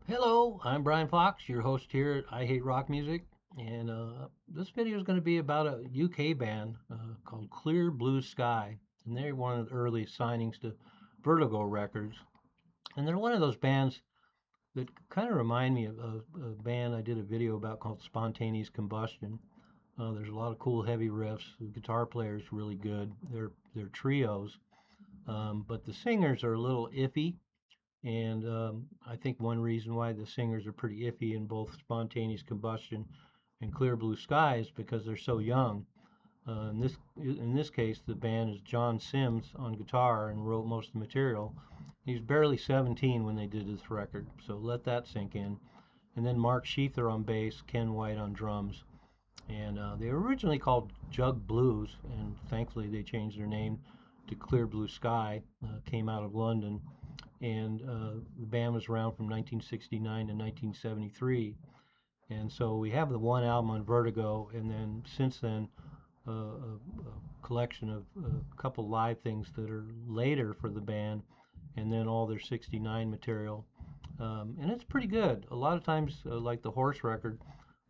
Hello, I'm Brian Fox, your host here at I Hate Rock Music, and this video is going to be about a UK band called Clear Blue Sky, and they're one of the early signings to Vertigo Records, and they're one of those bands that kind of remind me of a band I did a video about called Spontaneous Combustion. There's a lot of cool heavy riffs. The guitar player is really good. They're trios, but the singers are a little iffy. And I think one reason why the singers are pretty iffy in both Spontaneous Combustion and Clear Blue Sky is because they're so young. In this case, the band is John Sims on guitar and wrote most of the material. He's barely 17 when they did this record, so let that sink in. And then Mark Sheether on bass, Ken White on drums. And they were originally called Jug Blues, and thankfully they changed their name to Clear Blue Sky. Came out of London, and the band was around from 1969 to 1973. And so we have the one album on Vertigo, and then since then, a collection of a couple live things that are later for the band, and then all their 69 material. And it's pretty good. A lot of times, like the Horse record,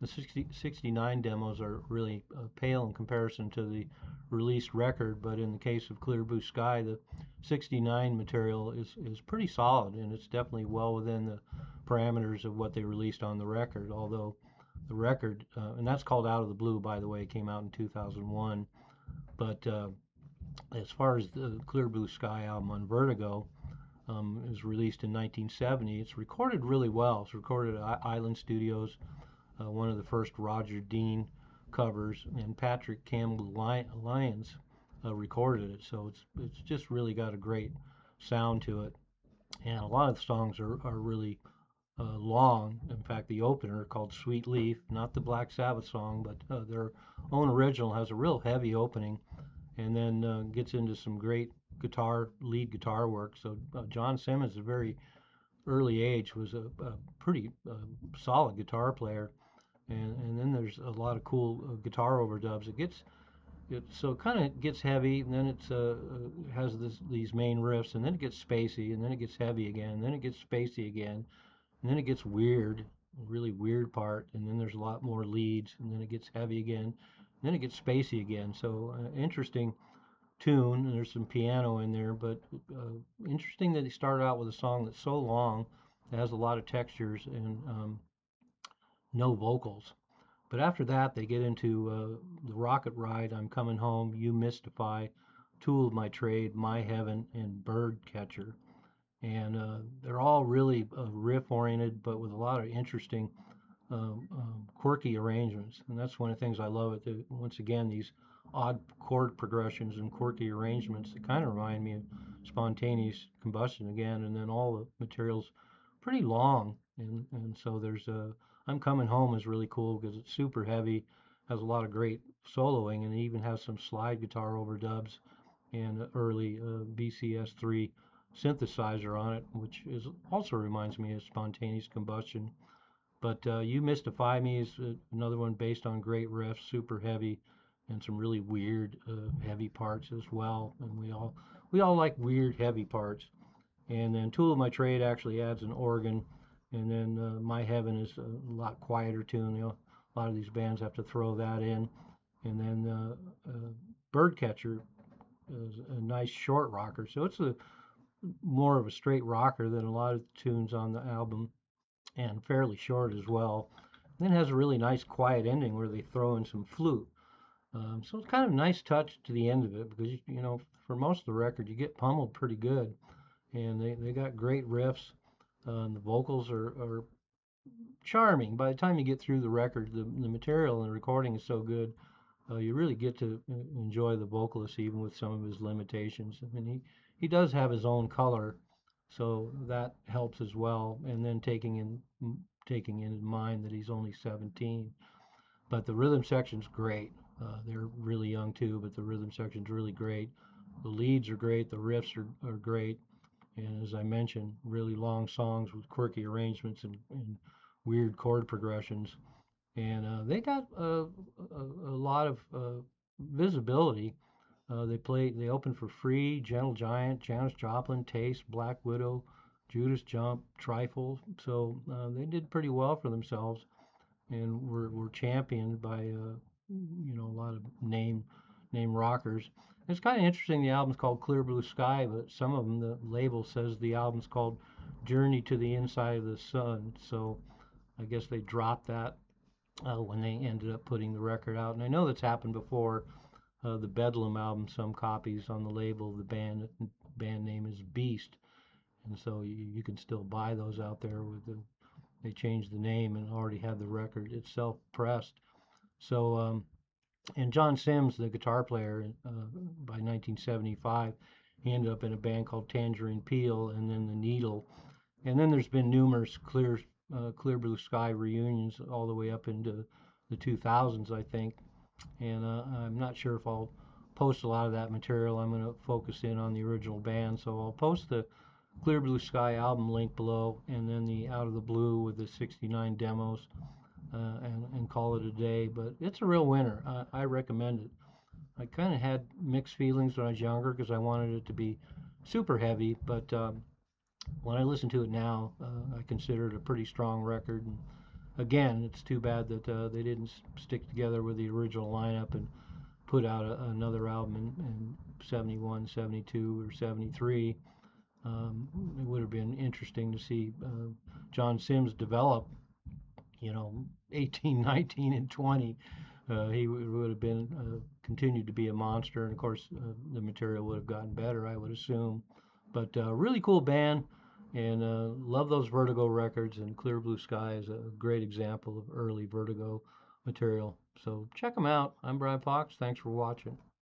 the 69 demos are really pale in comparison to the released record, but in the case of Clear Blue Sky, the 69 material is pretty solid, and it's definitely well within the parameters of what they released on the record. Although the record, and that's called Out of the Blue, by the way, came out in 2001. But as far as the Clear Blue Sky album on Vertigo, it was released in 1970. It's recorded really well. It's recorded at Island Studios, one of the first Roger Dean covers, and Patrick Campbell Lyons recorded it. So it's just really got a great sound to it, and a lot of the songs are really long. In fact, the opener called "Sweet Leaf," not the Black Sabbath song, but their own original, has a real heavy opening, and then gets into some great lead guitar work. So John Simmons, at a very early age, was a pretty solid guitar player, and then there's a lot of cool guitar overdubs. It kind of gets heavy, and then has these main riffs, and then it gets spacey, and then it gets heavy again, and then it gets spacey again, and then it gets weird, a really weird part, and then there's a lot more leads, and then it gets heavy again, and then it gets spacey again. So interesting tune, and there's some piano in there, but interesting that he started out with a song that's so long, that has a lot of textures and no vocals. But after that, they get into the Rocket Ride, I'm Coming Home, You Mystify, Tool of My Trade, My Heaven, and Bird Catcher. And they're all really riff oriented, but with a lot of interesting, quirky arrangements. And that's one of the things I love. Once again, these odd chord progressions and quirky arrangements that kind of remind me of Spontaneous Combustion again. And then all the materials pretty long. And so there's I'm Coming Home is really cool because it's super heavy, has a lot of great soloing, and it even has some slide guitar overdubs and early BCS3 synthesizer on it, which is also reminds me of Spontaneous Combustion. But You Mystify Me is another one based on great riffs, super heavy, and some really weird heavy parts as well. And we all like weird heavy parts. And then Tool of My Trade actually adds an organ, and then My Heaven is a lot quieter tune. A lot of these bands have to throw that in. And then Birdcatcher is a nice short rocker, so it's more of a straight rocker than a lot of the tunes on the album, and fairly short as well. And then it has a really nice quiet ending where they throw in some flute. So it's kind of a nice touch to the end of it because for most of the record you get pummeled pretty good, and they got great riffs. And the vocals are charming. By the time you get through the record, the material and the recording is so good, you really get to enjoy the vocalist even with some of his limitations. I mean, he does have his own color, so that helps as well. And then taking in mind that he's only 17, but the rhythm section's great. They're really young too, but the rhythm section's really great. The leads are great, the riffs are great, and as I mentioned, really long songs with quirky arrangements and weird chord progressions. And they got a lot of visibility. They opened for Free, Gentle Giant, Janis Joplin, Taste, Black Widow, Judas Jump, Trifle. So they did pretty well for themselves, and were championed by a lot of name rockers. It's kind of interesting. The album's called Clear Blue Sky, but some of them, the label says the album's called Journey to the Inside of the Sun. So I guess they dropped that when they ended up putting the record out. And I know that's happened before. The Bedlam album, some copies on the label of the band name is Beast, and so you can still buy those out there. They changed the name and already had the record itself pressed. So and John Sims, the guitar player, by 1975, he ended up in a band called Tangerine Peel, and then the Needle, and then there's been numerous Clear Blue Sky reunions all the way up into the 2000s, I think. And I'm not sure if I'll post a lot of that material. I'm going to focus in on the original band, so I'll post the Clear Blue Sky album link below, and then the Out of the Blue with the 69 demos, and call it a day. But it's a real winner. I recommend it. I kind of had mixed feelings when I was younger because I wanted it to be super heavy, but when I listen to it now, I consider it a pretty strong record. And again, it's too bad that they didn't stick together with the original lineup and put out another album in 71, 72, or 73. It would have been interesting to see John Sims develop, 18, 19, and 20. He would have been continued to be a monster, and of course, the material would have gotten better, I would assume. But really cool band, and love those Vertigo records. And Clear Blue Sky is a great example of early Vertigo material. So check them out. I'm Brian Fox. Thanks for watching.